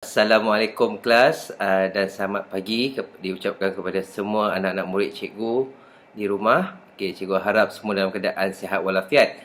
Assalamualaikum kelas dan selamat pagi diucapkan kepada semua anak-anak murid cikgu di rumah. Okey, cikgu harap semua dalam keadaan sihat walafiat.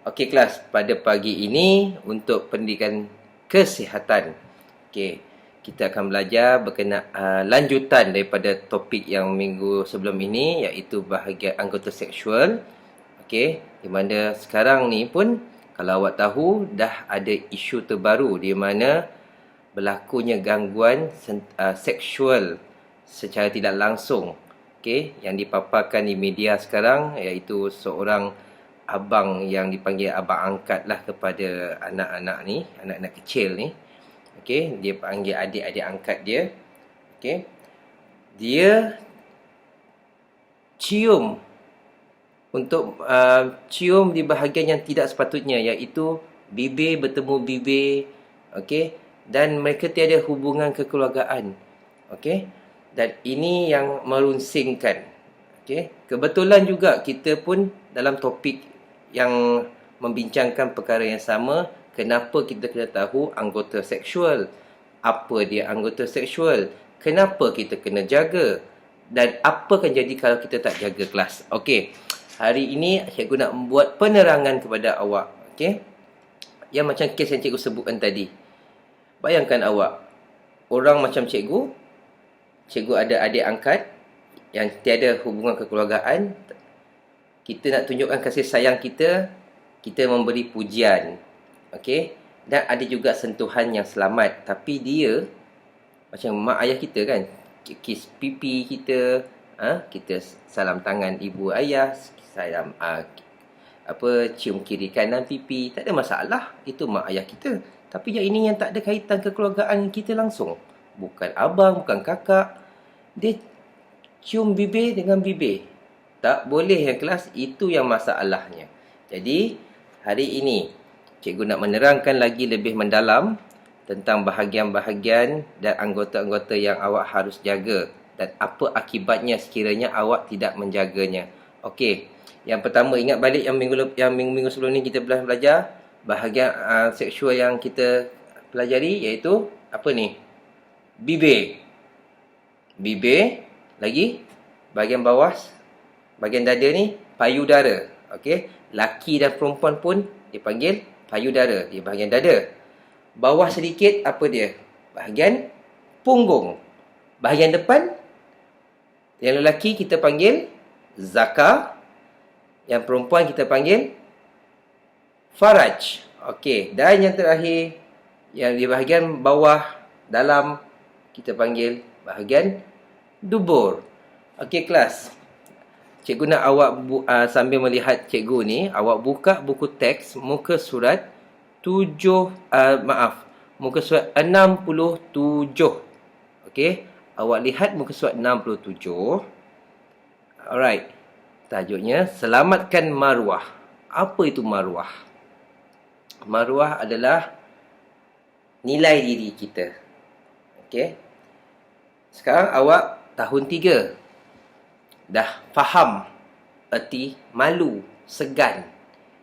Okey kelas, pada pagi ini untuk pendidikan kesihatan. Okey, kita akan belajar berkenaan lanjutan daripada topik yang minggu sebelum ini, iaitu bahagian anggota seksual. Okey, di mana sekarang ni pun kalau awak tahu dah ada isu terbaru di mana berlakunya gangguan seksual secara tidak langsung, okey, yang dipaparkan di media sekarang, iaitu seorang abang yang dipanggil abang angkat lah kepada anak-anak ni, anak-anak kecil ni. Okey, dia panggil adik-adik angkat dia. Okey, dia cium untuk cium di bahagian yang tidak sepatutnya, iaitu bibir bertemu bibir. Okey, dan mereka tiada hubungan kekeluargaan. Okey, dan ini yang merunsingkan. Okey, kebetulan juga kita pun dalam topik yang membincangkan perkara yang sama. Kenapa kita kena tahu anggota seksual? Apa dia anggota seksual? Kenapa kita kena jaga? Dan apa akan jadi kalau kita tak jaga kelas? Okey, hari ini cikgu nak membuat penerangan kepada awak. Okey, yang macam kes yang cikgu sebutkan tadi. Bayangkan awak, orang macam cikgu ada adik angkat yang tiada hubungan kekeluargaan. Kita nak tunjukkan kasih sayang kita, kita memberi pujian. Okey, dan ada juga sentuhan yang selamat. Tapi dia macam mak ayah kita kan, kiss pipi kita, kita salam tangan ibu ayah, salam cium kiri kanan pipi, tak ada masalah. Itu mak ayah kita. Tapi yang ini yang tak ada kaitan kekeluargaan kita langsung. Bukan abang, bukan kakak. Dia cium bibir dengan bibir. Tak boleh yang kelas, itu yang masalahnya. Jadi, hari ini cikgu nak menerangkan lagi lebih mendalam tentang bahagian-bahagian dan anggota-anggota yang awak harus jaga. Dan apa akibatnya sekiranya awak tidak menjaganya. Okey, yang pertama, ingat balik yang minggu-minggu sebelum ni kita belajar bahagian seksual yang kita pelajari, iaitu apa ni? Bibir. Bibir, lagi bahagian bawah, bahagian dada ni payudara. Okey, laki dan perempuan pun dipanggil payudara, di bahagian dada. Bawah sedikit apa dia? Bahagian punggung. Bahagian depan, yang lelaki kita panggil zakar, yang perempuan kita panggil faraj. Okey, dan yang terakhir, yang di bahagian bawah dalam, kita panggil bahagian dubur. Okey kelas, cikgu nak awak sambil melihat cikgu ni, awak buka buku teks muka surat muka surat 67. Okey, awak lihat muka surat 67. Alright, tajuknya selamatkan maruah. Apa itu maruah? Maruah adalah nilai diri kita. Okey, sekarang awak tahun 3. Dah faham erti malu, segan.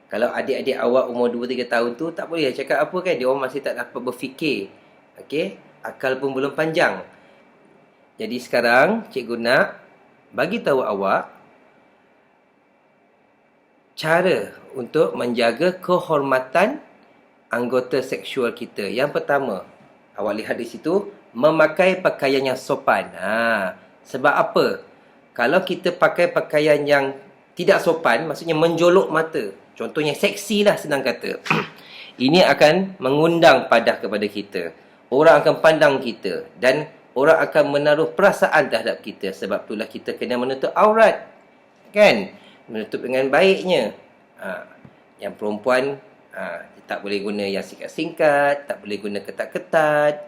Kalau adik-adik awak umur 2-3 tahun tu, tak boleh cakap apa kan. Dia orang masih tak dapat berfikir. Okey, akal pun belum panjang. Jadi sekarang cikgu nak bagi tahu awak cara untuk menjaga kehormatan anggota seksual kita. Yang pertama, awak lihat di situ, memakai pakaian yang sopan. Sebab apa? Kalau kita pakai pakaian yang tidak sopan, maksudnya menjolok mata, contohnya seksi lah senang kata, ini akan mengundang padah kepada kita. Orang akan pandang kita dan orang akan menaruh perasaan terhadap kita. Sebab itulah kita kena menutup aurat, kan? Menutup dengan baiknya. Yang perempuan tak boleh guna yang singkat-singkat, tak boleh guna ketat-ketat.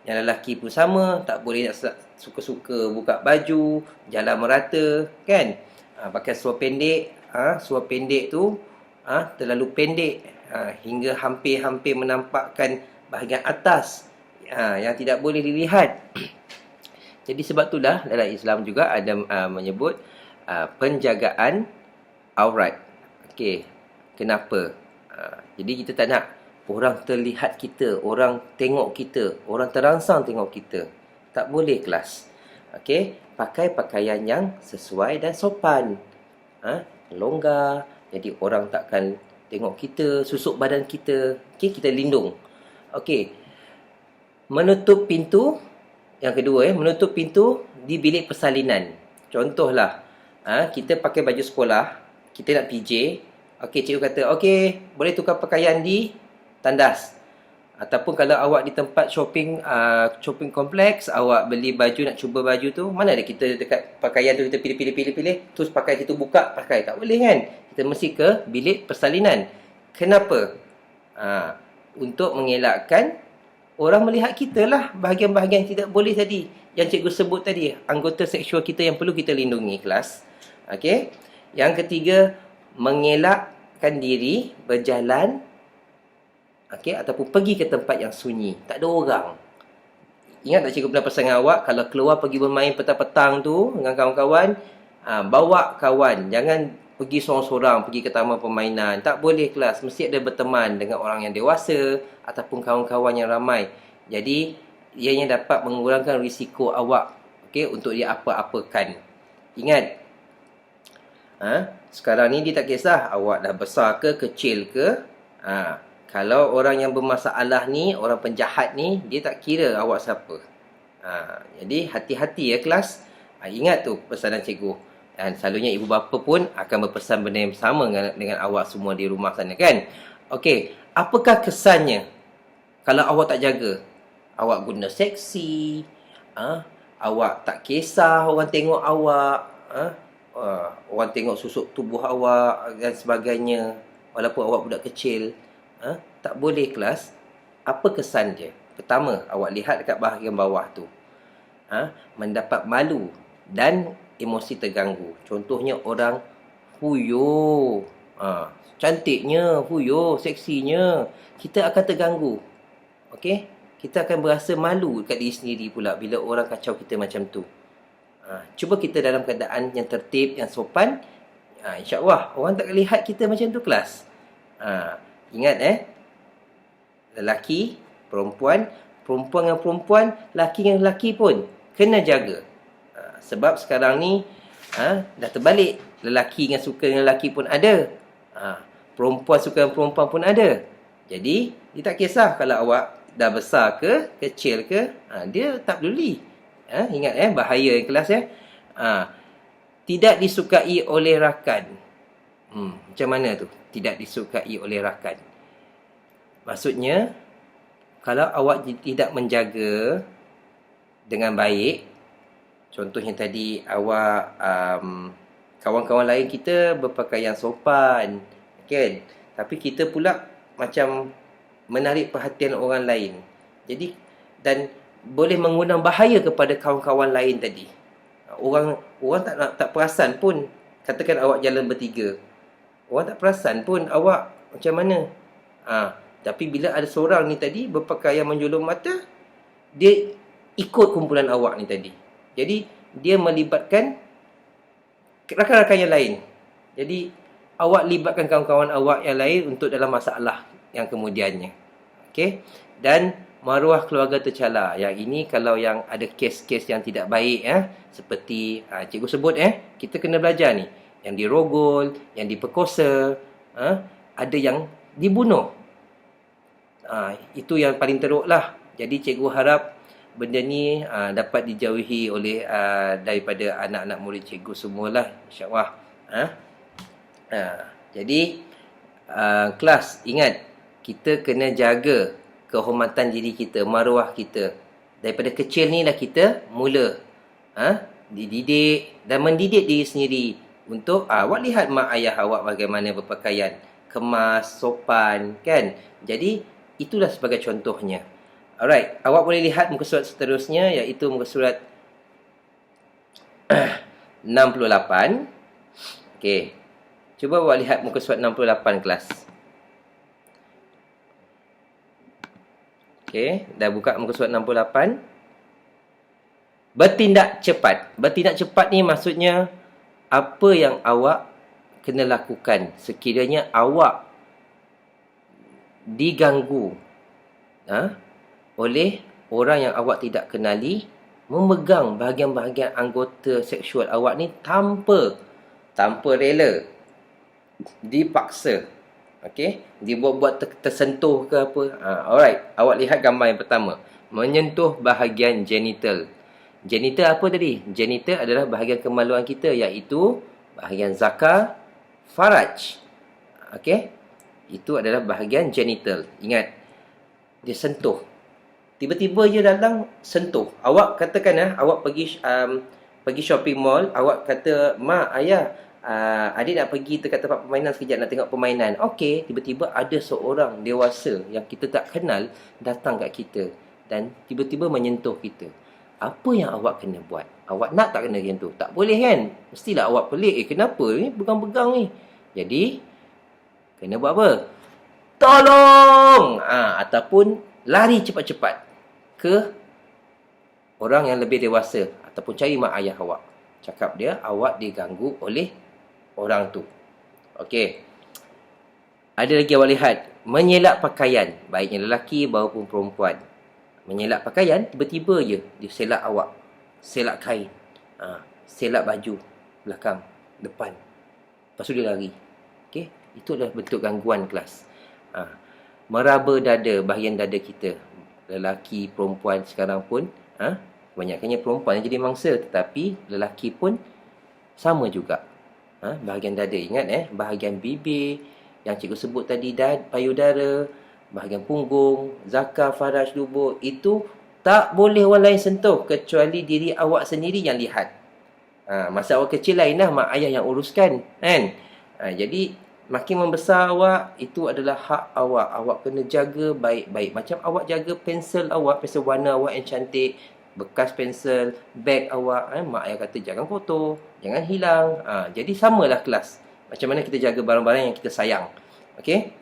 Yang lelaki pun sama, tak boleh nak suka-suka buka baju, jalan merata, kan? Pakai seluar pendek, seluar pendek tu terlalu pendek, hingga hampir-hampir menampakkan bahagian atas, yang tidak boleh dilihat. Jadi sebab itulah dalam Islam juga ada menyebut penjagaan aurat. Okey, kenapa? Jadi kita tak nak orang terlihat kita, orang tengok kita, orang terangsang tengok kita. Tak boleh kelas. Okey, pakai pakaian yang sesuai dan sopan. Longgar, jadi orang takkan tengok kita, susuk badan kita. Okey, kita lindung. Okey. Menutup pintu. Yang kedua, menutup pintu di bilik persalinan. Contohlah, kita pakai baju sekolah, kita nak PJ. Okey, cikgu kata, okey, boleh tukar pakaian di tandas. Ataupun kalau awak di tempat shopping kompleks, awak beli baju, nak cuba baju tu, mana ada kita dekat pakaian tu kita pilih, terus pakai, kita buka, pakai. Tak boleh kan? Kita mesti ke bilik persalinan. Kenapa? Untuk mengelakkan orang melihat kita lah, bahagian-bahagian tidak boleh tadi, yang cikgu sebut tadi, anggota seksual kita yang perlu kita lindungi kelas. Okey. Yang ketiga, mengelakkan diri berjalan, ataupun pergi ke tempat yang sunyi, tak ada orang. Ingat tak cikgu pernah pesan dengan awak, kalau keluar pergi bermain petang-petang tu dengan kawan-kawan, bawa kawan, jangan pergi sorang-sorang, pergi ke taman permainan. Tak boleh kelas, mesti ada berteman dengan orang yang dewasa ataupun kawan-kawan yang ramai. Jadi ianya dapat mengurangkan risiko awak, untuk dia apa-apakan. Ingat, sekarang ni dia tak kisah awak dah besar ke kecil ke. Kalau orang yang bermasalah ni, orang penjahat ni, dia tak kira awak siapa. Jadi hati-hati ya kelas. Ingat tu pesanan cikgu. Dan selalunya ibu bapa pun akan berpesan benda yang sama dengan awak semua di rumah sana kan. Okey, apakah kesannya kalau awak tak jaga? Awak guna seksi, awak tak kisah orang tengok awak, orang tengok susuk tubuh awak dan sebagainya, walaupun awak budak kecil. Tak boleh kelas. Apa kesan dia? Pertama, awak lihat dekat bahagian bawah tu, mendapat malu dan emosi terganggu. Contohnya orang huyo, cantiknya, huyo, seksinya, kita akan terganggu. Okey, kita akan berasa malu dekat diri sendiri pula bila orang kacau kita macam tu. Cuba kita dalam keadaan yang tertib, yang sopan, insya-Allah orang tak lihat kita macam tu kelas. Ingat lelaki, perempuan dengan perempuan, lelaki dengan lelaki pun kena jaga. Sebab sekarang ni dah terbalik, lelaki yang suka dengan lelaki pun ada, perempuan suka dengan perempuan pun ada. Jadi dia tak kisah kalau awak dah besar ke kecil ke, dia tak peduli. Ingat bahaya yang kelas tidak disukai oleh rakan. Macam mana tu? Tidak disukai oleh rakan. Maksudnya, kalau awak tidak menjaga dengan baik, contohnya tadi awak, kawan-kawan lain kita berpakaian sopan, kan? Tapi kita pula macam menarik perhatian orang lain. Jadi, dan boleh mengundang bahaya kepada kawan-kawan lain tadi. Orang tak perasan pun, katakan awak jalan bertiga, orang tak perasan pun awak macam mana. Tapi bila ada seorang ni tadi berpakaian menjulur mata, dia ikut kumpulan awak ni tadi. Jadi dia melibatkan rakan-rakan yang lain. Jadi awak libatkan kawan-kawan awak yang lain untuk dalam masalah yang kemudiannya. Okey? Dan maruah keluarga tercela. Yang ini kalau yang ada kes-kes yang tidak baik, seperti cikgu sebut, kita kena belajar ni. Yang dirogol, yang diperkosa, ada yang dibunuh. Itu yang paling teruk lah. Jadi cikgu harap benda ni dapat dijauhi oleh daripada anak-anak murid cikgu semualah, insya-Allah. Jadi kelas, ingat, kita kena jaga kehormatan diri kita, maruah kita. Daripada kecil ni lah kita mula dididik dan mendidik diri sendiri untuk awak lihat mak ayah awak bagaimana berpakaian, kemas, sopan, kan? Jadi itulah sebagai contohnya. Alright, awak boleh lihat muka surat seterusnya, iaitu muka surat 68. Okey. Cuba awak lihat muka surat 68 kelas. Okey, dah buka muka surat 68. Bertindak cepat. Bertindak cepat ni maksudnya apa yang awak kena lakukan sekiranya awak diganggu oleh orang yang awak tidak kenali, memegang bahagian-bahagian anggota seksual awak ni tanpa rela, dipaksa, okey, dibuat-buat tersentuh ke apa. Alright, awak lihat gambar yang pertama, menyentuh bahagian genital. Genital apa tadi? Genital adalah bahagian kemaluan kita, iaitu bahagian zakar, faraj. Okey, itu adalah bahagian genital. Ingat, dia sentuh. Tiba-tiba je datang sentuh. Awak katakan awak pergi shopping mall, awak kata, "Mak, ayah, adik nak pergi dekat tempat permainan sekejap, nak tengok permainan." Okey, tiba-tiba ada seorang dewasa yang kita tak kenal datang kat kita dan tiba-tiba menyentuh kita. Apa yang awak kena buat? Awak nak tak kena sentuh? Tak boleh kan? Mestilah awak pelik, kenapa ni pegang-pegang ni? Jadi kena buat apa? Tolong! Ataupun lari cepat-cepat ke orang yang lebih dewasa ataupun cari mak ayah awak. Cakap dia, awak diganggu oleh orang tu. Okey. Ada lagi awak lihat, menyelak pakaian, baiknya lelaki maupun perempuan. Menyelak pakaian, tiba-tiba je dia selak awak. Selak kain. Selak baju belakang, depan. Lepas tu dia lari. Okey, itu adalah bentuk gangguan kelas. Meraba dada, bahagian dada kita. Lelaki, perempuan sekarang pun kebanyakannya perempuan yang jadi mangsa, tetapi lelaki pun sama juga. Bahagian dada, ingat bahagian bibir yang cikgu sebut tadi, payudara, bahagian punggung, zakar, faraj, lubuk, itu tak boleh orang lain sentuh kecuali diri awak sendiri yang lihat. Masa awak kecil lainlah mak ayah yang uruskan, kan? Jadi makin membesar awak, itu adalah hak awak. Awak kena jaga baik-baik. Macam awak jaga pensel awak, pensel warna awak yang cantik, bekas pensel, beg awak. Mak ayah kata jangan kotor, jangan hilang. Jadi samalah kelas. Macam mana kita jaga barang-barang yang kita sayang. Okey?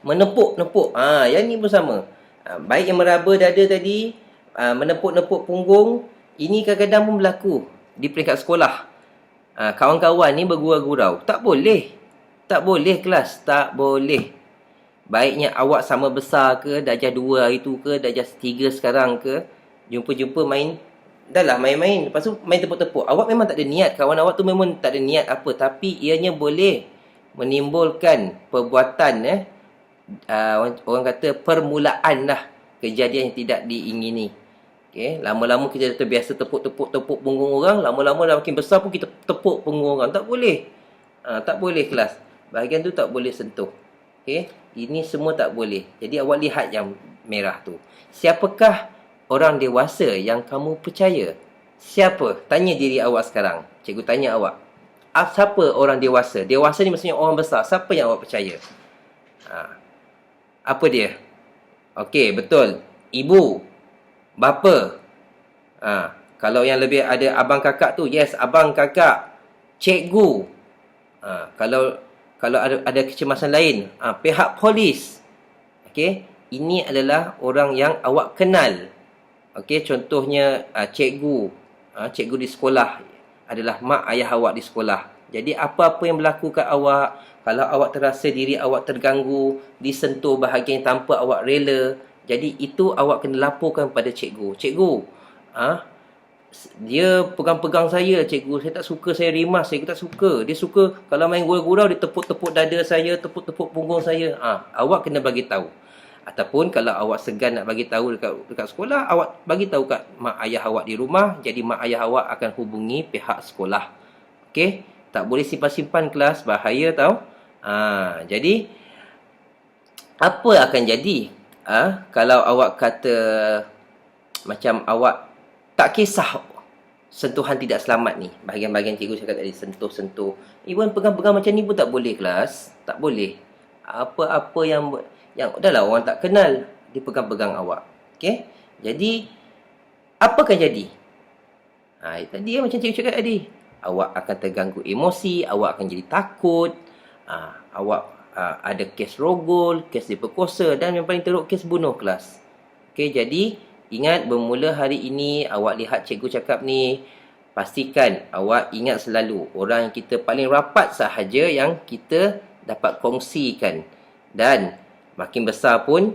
Menepuk-nepuk. Yang ni pun sama. Baik yang meraba dada tadi, menepuk-nepuk punggung, ini kadang-kadang pun berlaku di peringkat sekolah. Kawan-kawan ni bergurau-gurau. Tak boleh. Tak boleh kelas, tak boleh. Baiknya awak sama besar ke, darjah 2 hari tu ke, darjah 3 sekarang ke, jumpa-jumpa main, dah lah main-main, lepas tu main tepuk-tepuk. Awak memang tak ada niat, kawan awak tu memang tak ada niat apa, tapi ianya boleh menimbulkan perbuatan, orang kata permulaan lah, kejadian yang tidak diingini. Okay? Lama-lama kita dah terbiasa tepuk punggung orang, lama-lama dah makin besar pun kita tepuk punggung orang. Tak boleh. Tak boleh kelas. Bahagian tu tak boleh sentuh. Okey, ini semua tak boleh. Jadi awak lihat yang merah tu. Siapakah orang dewasa yang kamu percaya? Siapa? Tanya diri awak sekarang. Cikgu tanya awak. Siapa orang dewasa? Dewasa ni maksudnya orang besar. Siapa yang awak percaya? Apa dia? Okey, betul. Ibu, bapa. Kalau yang lebih ada abang kakak tu, yes, abang kakak. Cikgu. Kalau ada kecemasan lain, pihak polis. Okey, ini adalah orang yang awak kenal. Okey, contohnya cikgu. Cikgu di sekolah adalah mak ayah awak di sekolah. Jadi apa-apa yang berlaku kat awak, kalau awak terasa diri awak terganggu, disentuh bahagian tanpa awak rela, jadi itu awak kena laporkan pada cikgu. Cikgu, dia pegang-pegang saya, cikgu. Saya tak suka, saya rimas, saya tak suka. Dia suka kalau main gurau-gurau, dia tepuk-tepuk dada saya, tepuk-tepuk punggung saya. Awak kena bagi tahu. Ataupun kalau awak segan nak bagi tahu dekat sekolah, awak bagi tahu kat mak ayah awak di rumah. Jadi mak ayah awak akan hubungi pihak sekolah. Okey? Tak boleh simpan-simpan kelas, bahaya tau. Jadi apa akan jadi kalau awak kata macam awak tak kisah sentuhan tidak selamat ni. Bahagian-bahagian cikgu cakap tadi, sentuh-sentuh. Even pegang-pegang macam ni pun tak boleh kelas. Tak boleh. Apa-apa yang dah lah orang tak kenal, dia pegang-pegang awak. Okey? Jadi, apa akan jadi? Tadi macam cikgu cakap tadi. Awak akan terganggu emosi, awak akan jadi takut. Awak ada kes rogol, kes diperkosa dan yang paling teruk kes bunuh kelas. Okey, jadi ingat, bermula hari ini awak lihat cikgu cakap ni, pastikan awak ingat selalu orang yang kita paling rapat sahaja yang kita dapat kongsikan. Dan Makin besar pun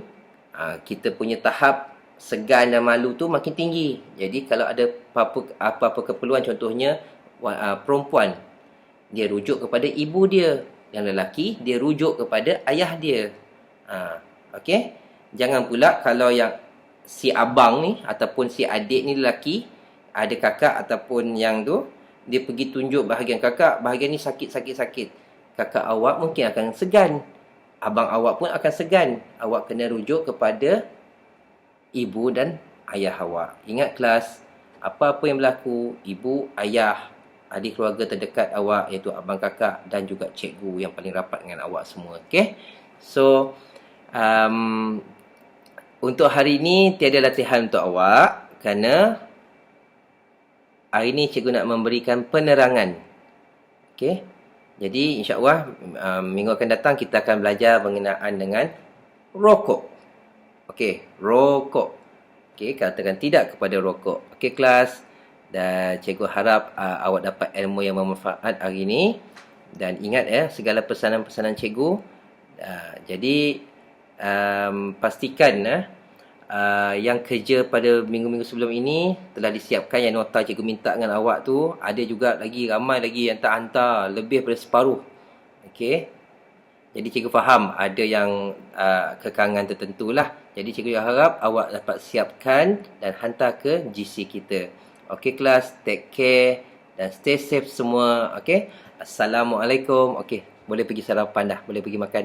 kita punya tahap segan dan malu tu makin tinggi. Jadi kalau ada apa-apa keperluan, contohnya perempuan, dia rujuk kepada ibu dia. Yang lelaki, dia rujuk kepada ayah dia. Okey? Jangan pula kalau yang si abang ni ataupun si adik ni lelaki, ada kakak ataupun yang tu, dia pergi tunjuk bahagian kakak, bahagian ni sakit. Kakak awak mungkin akan segan. Abang awak pun akan segan. Awak kena rujuk kepada ibu dan ayah awak. Ingat kelas, apa-apa yang berlaku, ibu, ayah, adik keluarga terdekat awak, iaitu abang, kakak dan juga cikgu yang paling rapat dengan awak semua. Okay? So, untuk hari ini tiada latihan untuk awak kerana hari ini cikgu nak memberikan penerangan. Okay? Jadi insya-Allah minggu akan datang kita akan belajar berkenaan dengan rokok. Okey, rokok. Okey, katakan tidak kepada rokok. Okey kelas, dan cikgu harap awak dapat ilmu yang bermanfaat hari ini. Dan ingat segala pesanan-pesanan cikgu. Jadi pastikan yang kerja pada minggu-minggu sebelum ini telah disiapkan, yang nota cikgu minta dengan awak tu. Ada juga lagi, ramai lagi yang tak hantar, lebih daripada separuh. Okey. Jadi cikgu faham ada yang kekangan tertentu lah. Jadi cikgu harap awak dapat siapkan dan hantar ke GC kita. Okey kelas, take care dan stay safe semua. Okey. Assalamualaikum. Okey, boleh pergi sarapan dah, boleh pergi makan.